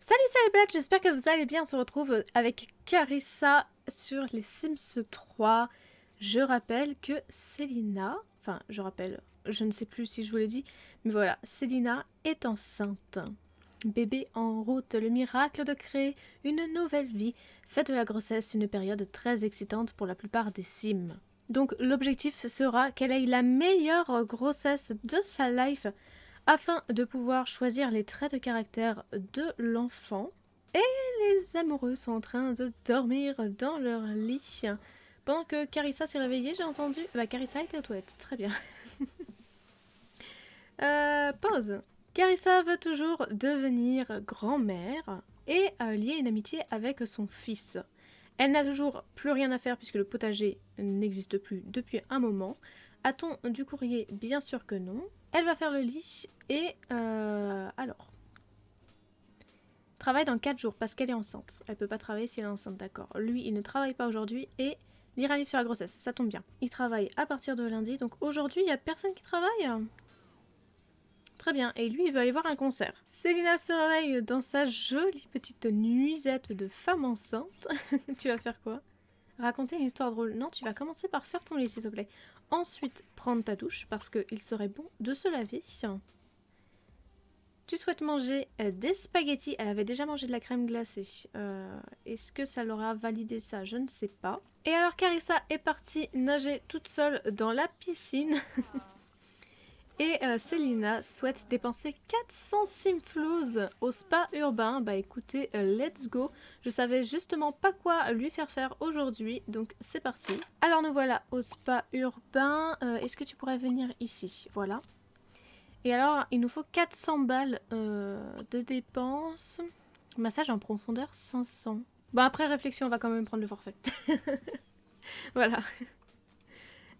Salut Bête, j'espère que vous allez bien. On se retrouve avec Carissa sur les Sims 3. Je rappelle que Célina, je ne sais plus si je vous l'ai dit, mais voilà, Célina est enceinte. Bébé en route, le miracle de créer une nouvelle vie fait de la grossesse une période très excitante pour la plupart des Sims. Donc l'objectif sera qu'elle ait la meilleure grossesse de sa life afin de pouvoir choisir les traits de caractère de l'enfant. Et les amoureux sont en train de dormir dans leur lit. Pendant que Carissa s'est réveillée, j'ai entendu... Carissa était aux toilettes, très bien. Pause. Carissa veut toujours devenir grand-mère et lier une amitié avec son fils. Elle n'a toujours plus rien à faire puisque le potager n'existe plus depuis un moment. A-t-on du courrier? Bien sûr que non. Elle va faire le lit et alors. Travaille dans 4 jours parce qu'elle est enceinte. Elle peut pas travailler si elle est enceinte, d'accord. Lui, il ne travaille pas aujourd'hui et lire un livre sur la grossesse, ça tombe bien. Il travaille à partir de lundi, donc aujourd'hui, il n'y a personne qui travaille. Très bien, et lui, il veut aller voir un concert. Célina se réveille dans sa jolie petite nuisette de femme enceinte. Tu vas faire quoi? Raconter une histoire drôle. Non, tu vas commencer par faire ton lit, s'il te plaît. Ensuite, prendre ta douche, parce qu'il serait bon de se laver. Tu souhaites manger des spaghettis. Elle avait déjà mangé de la crème glacée. Est-ce que ça l'aura validé ça? Je ne sais pas. Et alors, Carissa est partie nager toute seule dans la piscine. Et Célina souhaite dépenser 400 simflouz au spa urbain. Bah écoutez, let's go. Je savais justement pas quoi lui faire faire aujourd'hui, donc c'est parti. Alors nous voilà au spa urbain. Est-ce que tu pourrais venir ici? Voilà. Et alors, il nous faut 400 balles de dépenses. Massage en profondeur, 500. Bon, après réflexion, on va quand même prendre le forfait. Voilà.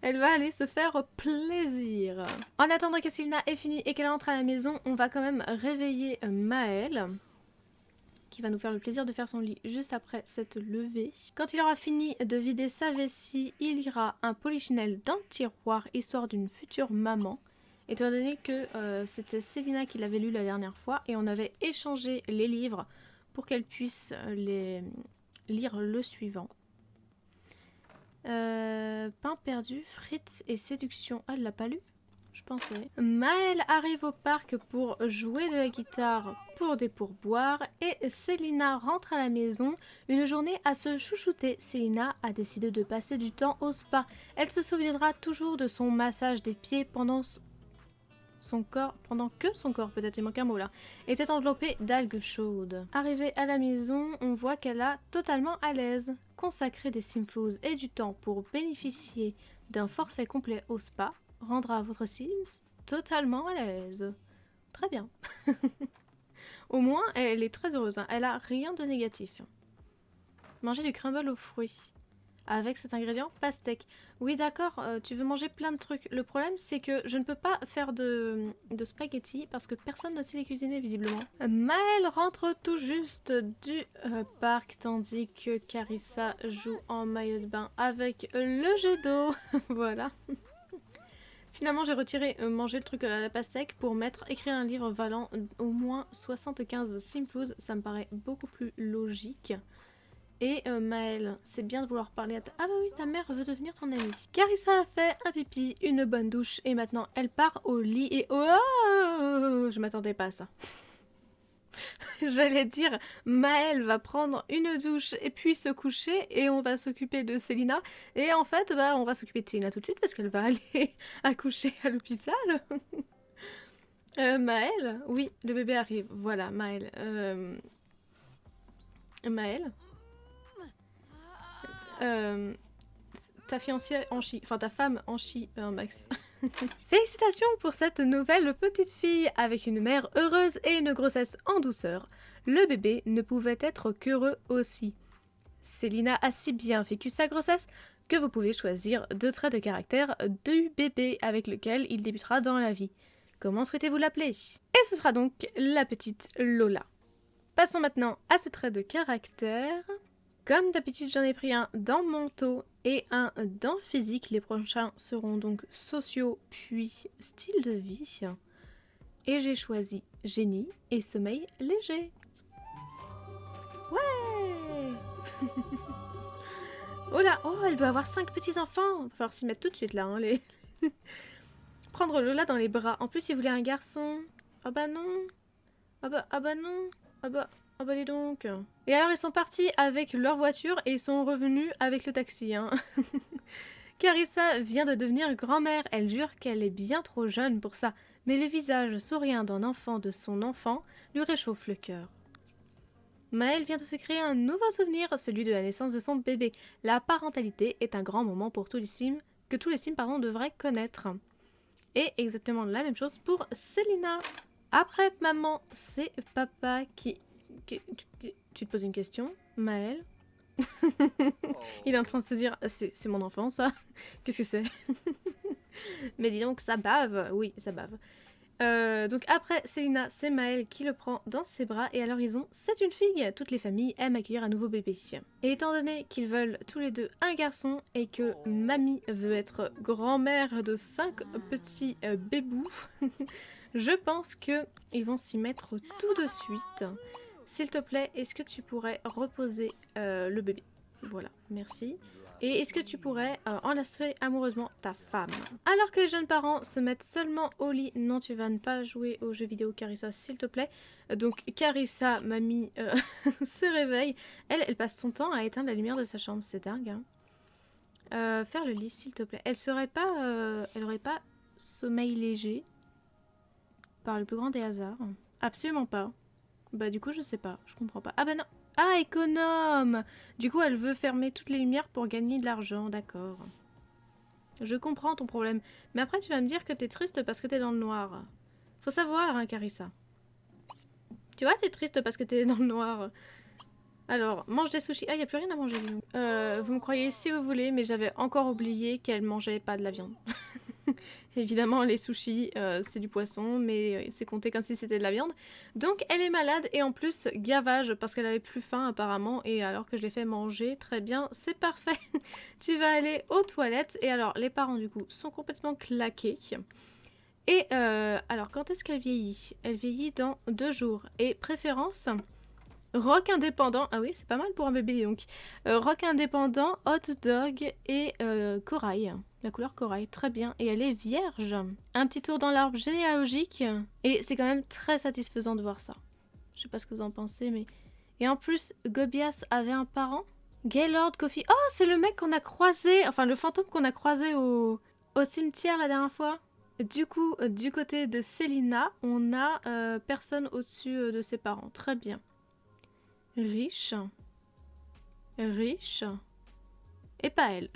Elle va aller se faire plaisir. En attendant que Célina ait fini et qu'elle rentre à la maison, on va quand même réveiller Maël, qui va nous faire le plaisir de faire son lit juste après cette levée. Quand il aura fini de vider sa vessie, il ira un polichinelle dans le tiroir, histoire d'une future maman. Étant donné que c'était Célina qui l'avait lu la dernière fois, et on avait échangé les livres pour qu'elle puisse lire le suivant. Pain perdu, frites et séduction. Ah, elle l'a pas lu? Je pensais. Maël arrive au parc pour jouer de la guitare pour des pourboires et Célina rentre à la maison. Une journée à se chouchouter. Célina a décidé de passer du temps au spa. Elle se souviendra toujours de son massage des pieds pendant que son corps, peut-être il manque un mot là, était enveloppé d'algues chaudes. Arrivée à la maison, on voit qu'elle a totalement à l'aise. Consacrer des simflouz et du temps pour bénéficier d'un forfait complet au spa rendra votre Sims totalement à l'aise. Très bien. Au moins, elle est très heureuse, hein. Elle a rien de négatif. Manger du crumble aux fruits. Avec cet ingrédient, pastèque. Oui, d'accord, tu veux manger plein de trucs. Le problème, c'est que je ne peux pas faire de spaghettis parce que personne ne sait les cuisiner, visiblement. Maël rentre tout juste du parc, tandis que Carissa joue en maillot de bain avec le jet d'eau. Voilà. Finalement, j'ai retiré manger le truc à la pastèque pour écrire un livre valant au moins 75 simflouz. Ça me paraît beaucoup plus logique. Et Maël, c'est bien de vouloir parler à ta... Ah bah oui, ta mère veut devenir ton amie. Carissa a fait un pipi, une bonne douche, et maintenant elle part au lit et... Oh, je m'attendais pas à ça. J'allais dire, Maël va prendre une douche et puis se coucher, et on va s'occuper de Célina. Et en fait, bah, on va s'occuper de Célina tout de suite, parce qu'elle va aller accoucher à l'hôpital. Maël? Oui, le bébé arrive. Voilà, Maël. Maël? Ta fiancée en chie, enfin ta femme en chie, Max. Félicitations pour cette nouvelle petite fille. Avec une mère heureuse et une grossesse en douceur, le bébé ne pouvait être qu'heureux aussi. Célina a si bien vécu sa grossesse que vous pouvez choisir 2 traits de caractère du bébé avec lequel il débutera dans la vie. Comment souhaitez-vous l'appeler? Et ce sera donc la petite Lola. Passons maintenant à ses traits de caractère. Comme d'habitude, j'en ai pris un dans manteau et un dans physique. Les prochains seront donc sociaux puis style de vie. Et j'ai choisi génie et sommeil léger. Ouais. Oh là, oh, elle veut avoir 5 petits-enfants. Il va falloir s'y mettre tout de suite là, hein, les... Prendre Lola dans les bras. En plus, il voulait un garçon. Ah bah non. Ah bah non. Ah bah dis donc. Et alors, ils sont partis avec leur voiture et ils sont revenus avec le taxi, hein. Carissa vient de devenir grand-mère. Elle jure qu'elle est bien trop jeune pour ça. Mais le visage souriant d'un enfant de son enfant lui réchauffe le cœur. Maëlle vient de se créer un nouveau souvenir, celui de la naissance de son bébé. La parentalité est un grand moment pour tous les Sims, que tous les Sims devraient connaître. Et exactement la même chose pour Selina. Après maman, c'est papa qui... Tu te poses une question, Maëlle? Il est en train de se dire, c'est mon enfant ça? Qu'est-ce que c'est? Mais dis donc, ça bave. Oui, ça bave. Donc après Selina, c'est Maëlle qui le prend dans ses bras et alors c'est une fille. Toutes les familles aiment accueillir un nouveau bébé. Et étant donné qu'ils veulent tous les deux un garçon et que mamie veut être grand-mère de 5 petits bébous, je pense que ils vont s'y mettre tout de suite. S'il te plaît, est-ce que tu pourrais reposer le bébé? Voilà, merci. Et est-ce que tu pourrais enlacer amoureusement ta femme? Alors que les jeunes parents se mettent seulement au lit. Non, tu vas ne pas jouer aux jeux vidéo, Carissa, s'il te plaît. Donc, Carissa, mamie, se réveille. Elle passe son temps à éteindre la lumière de sa chambre. C'est dingue, hein. Faire le lit, s'il te plaît. Elle aurait pas sommeil léger par le plus grand des hasards? Absolument pas. Bah, du coup, je sais pas. Je comprends pas. Ah bah non. Ah, économe! Du coup, elle veut fermer toutes les lumières pour gagner de l'argent, d'accord. Je comprends ton problème. Mais après, tu vas me dire que t'es triste parce que t'es dans le noir. Faut savoir, hein, Carissa. Tu vois, t'es triste parce que t'es dans le noir. Alors, mange des sushis. Ah, y a plus rien à manger. Vous me croyez si vous voulez, mais j'avais encore oublié qu'elle mangeait pas de la viande. Évidemment, les sushis, c'est du poisson, mais c'est compté comme si c'était de la viande. Donc, elle est malade et en plus, gavage, parce qu'elle avait plus faim apparemment. Et alors que je l'ai fait manger, très bien, c'est parfait. Tu vas aller aux toilettes. Et alors, les parents, du coup, sont complètement claqués. Et alors, quand est-ce qu'elle vieillit? Elle vieillit dans 2 jours. Et préférence... Rock indépendant, ah oui, c'est pas mal pour un bébé donc. Rock indépendant, hot dog et corail. La couleur corail, très bien. Et elle est vierge. Un petit tour dans l'arbre généalogique. Et c'est quand même très satisfaisant de voir ça. Je sais pas ce que vous en pensez, mais... Et en plus, Gobias avait un parent. Gaylord Coffee. Oh, c'est le mec qu'on a croisé, enfin le fantôme qu'on a croisé au cimetière la dernière fois. Du coup, du côté de Selina, on a personne au-dessus de ses parents. Très bien. Riche. Riche. Et pas elle.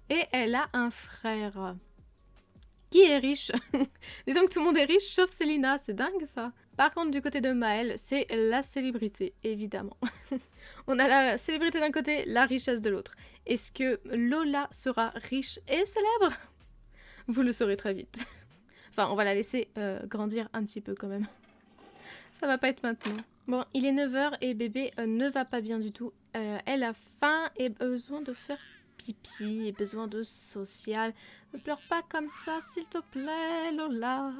Et elle a un frère. Qui est riche? Dis donc, tout le monde est riche sauf Selina. C'est dingue ça. Par contre, du côté de Maëlle, c'est la célébrité, évidemment. On a la célébrité d'un côté, la richesse de l'autre. Est-ce que Lola sera riche et célèbre? Vous le saurez très vite. Enfin, on va la laisser grandir un petit peu quand même. Ça va pas être maintenant. Bon, il est 9 h et bébé ne va pas bien du tout. Elle a faim et besoin de faire pipi et besoin de social. Ne pleure pas comme ça, s'il te plaît, Lola.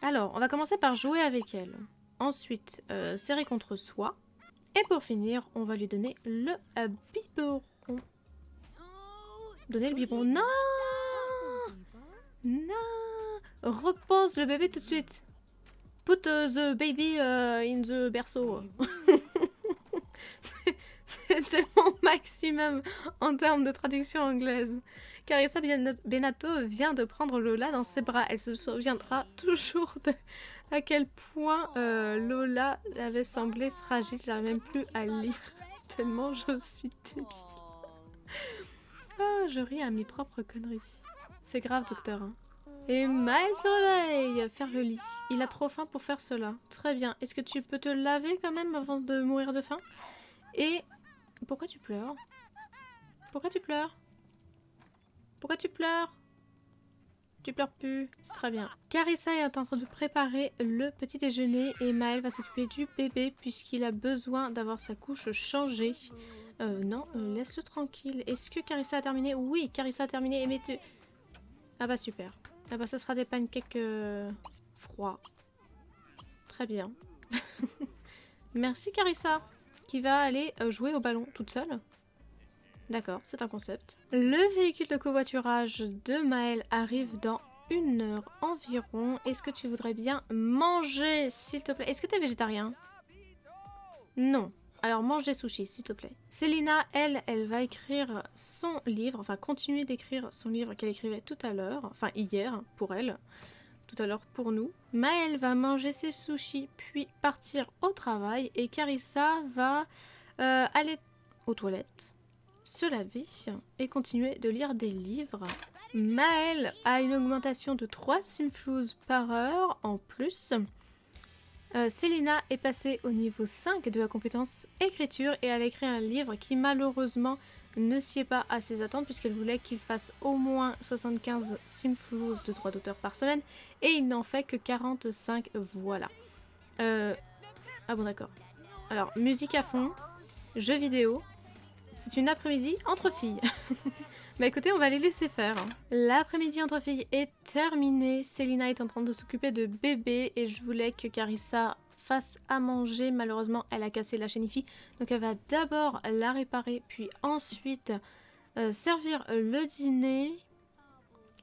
Alors, on va commencer par jouer avec elle. Ensuite, serrer contre soi. Et pour finir, on va lui donner le biberon. Donner le biberon. Non! Non! Repose le bébé tout de suite. Put the baby in the berceau. C'était mon maximum en termes de traduction anglaise. Carissa Benato vient de prendre Lola dans ses bras. Elle se souviendra toujours de à quel point Lola avait semblé fragile. J'arrive même plus à lire tellement je suis débile. Ah, je ris à mes propres conneries. C'est grave, docteur. Hein. Et Maëlle se réveille, faire le lit. Il a trop faim pour faire cela. Très bien. Est-ce que tu peux te laver quand même avant de mourir de faim? Et... Pourquoi tu pleures? Pourquoi tu pleures? Pourquoi tu pleures? Tu pleures plus. C'est très bien. Carissa est en train de préparer le petit déjeuner et Maëlle va s'occuper du bébé puisqu'il a besoin d'avoir sa couche changée. Non, laisse-le tranquille. Est-ce que Carissa a terminé? Oui, Carissa a terminé. Mais tu... Ah bah super. Ah bah ça sera des pancakes froids. Très bien. Merci Carissa, qui va aller jouer au ballon toute seule. D'accord, c'est un concept. Le véhicule de covoiturage de Maëlle arrive dans 1 heure environ. Est-ce que tu voudrais bien manger, s'il te plaît? Est-ce que tu es végétarien? Non. Alors mange des sushis, s'il te plaît. Célina, elle va écrire son livre, enfin continuer d'écrire son livre qu'elle écrivait tout à l'heure, enfin hier pour elle, tout à l'heure pour nous. Maëlle va manger ses sushis, puis partir au travail, et Carissa va aller aux toilettes, se laver et continuer de lire des livres. Maëlle a une augmentation de 3 simflouz par heure en plus. Célina est passée au niveau 5 de la compétence écriture et elle a écrit un livre qui malheureusement ne sied pas à ses attentes puisqu'elle voulait qu'il fasse au moins 75 simflouz de droits d'auteur par semaine et il n'en fait que 45, voilà. Ah bon d'accord. Alors, musique à fond, jeux vidéo, c'est une après-midi entre filles. Bah écoutez, on va les laisser faire. L'après-midi entre filles est terminé. Célina est en train de s'occuper de bébé et je voulais que Carissa fasse à manger. Malheureusement, elle a cassé la chaîne IFI. Donc elle va d'abord la réparer, puis ensuite servir le dîner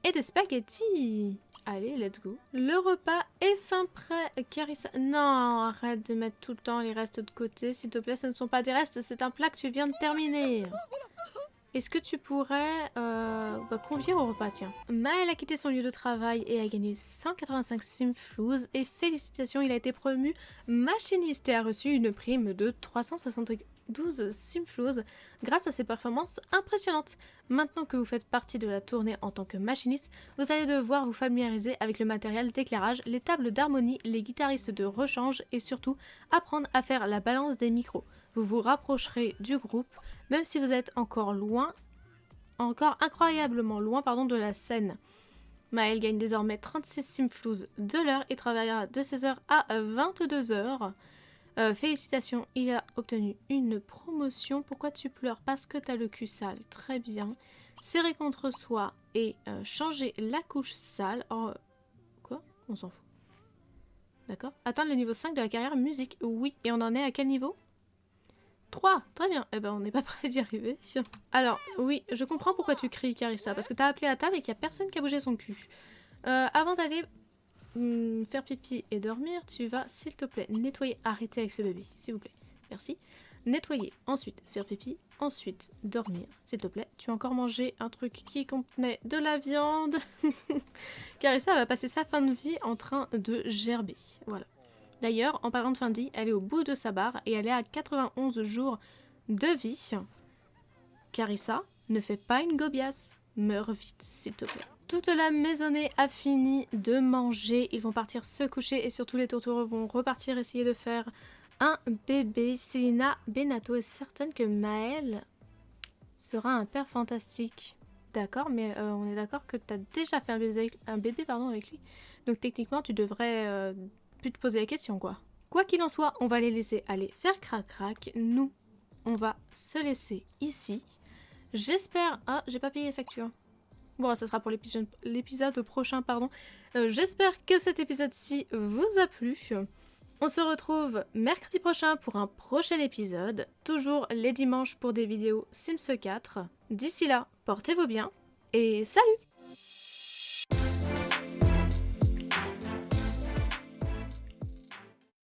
et des spaghettis. Allez, let's go. Le repas est fin prêt. Carissa... Non, arrête de mettre tout le temps les restes de côté. S'il te plaît, ce ne sont pas des restes, c'est un plat que tu viens de terminer. Est-ce que tu pourrais convier au repas, tiens. Maëlle a quitté son lieu de travail et a gagné 185 simflouz. Et félicitations, il a été promu machiniste et a reçu une prime de 372 simflouz grâce à ses performances impressionnantes. Maintenant que vous faites partie de la tournée en tant que machiniste, vous allez devoir vous familiariser avec le matériel d'éclairage, les tables d'harmonie, les guitaristes de rechange et surtout apprendre à faire la balance des micros. Vous vous rapprocherez du groupe, même si vous êtes encore incroyablement loin de la scène. Maëlle gagne désormais 36 simflouz de l'heure et travaillera de 16h à 22h. Félicitations, il a obtenu une promotion. Pourquoi tu pleures? Parce que t'as le cul sale. Très bien. Serrer contre soi et changer la couche sale. Oh, quoi? On s'en fout. D'accord. Atteindre le niveau 5 de la carrière musique. Oui. Et on en est à quel niveau? 3, très bien. Eh ben, on n'est pas prêt d'y arriver. Alors, oui, je comprends pourquoi tu cries, Carissa, parce que t'as appelé à table et qu'il n'y a personne qui a bougé son cul. Avant d'aller faire pipi et dormir, tu vas, s'il te plaît, nettoyer. Arrêtez avec ce bébé, s'il vous plaît. Merci. Nettoyer, ensuite faire pipi, ensuite dormir, s'il te plaît. Tu as encore mangé un truc qui contenait de la viande. Carissa va passer sa fin de vie en train de gerber. Voilà. D'ailleurs, en parlant de fin de vie, elle est au bout de sa barre et elle est à 91 jours de vie. Carissa, ne fais pas une gobiasse. Meurs vite, s'il te plaît. Toute la maisonnée a fini de manger. Ils vont partir se coucher et surtout les tourtereaux vont repartir essayer de faire un bébé. Célina Benato est certaine que Maëlle sera un père fantastique. D'accord, mais on est d'accord que tu as déjà fait un bébé avec lui. Donc techniquement, tu devrais... plus te poser la question, quoi. Quoi qu'il en soit, on va les laisser aller faire crac-crac. Nous, on va se laisser ici. J'espère... Ah, j'ai pas payé les factures. Bon, ça sera pour l'épisode prochain, pardon. J'espère que cet épisode-ci vous a plu. On se retrouve mercredi prochain pour un prochain épisode. Toujours les dimanches pour des vidéos Sims 4. D'ici là, portez-vous bien et salut!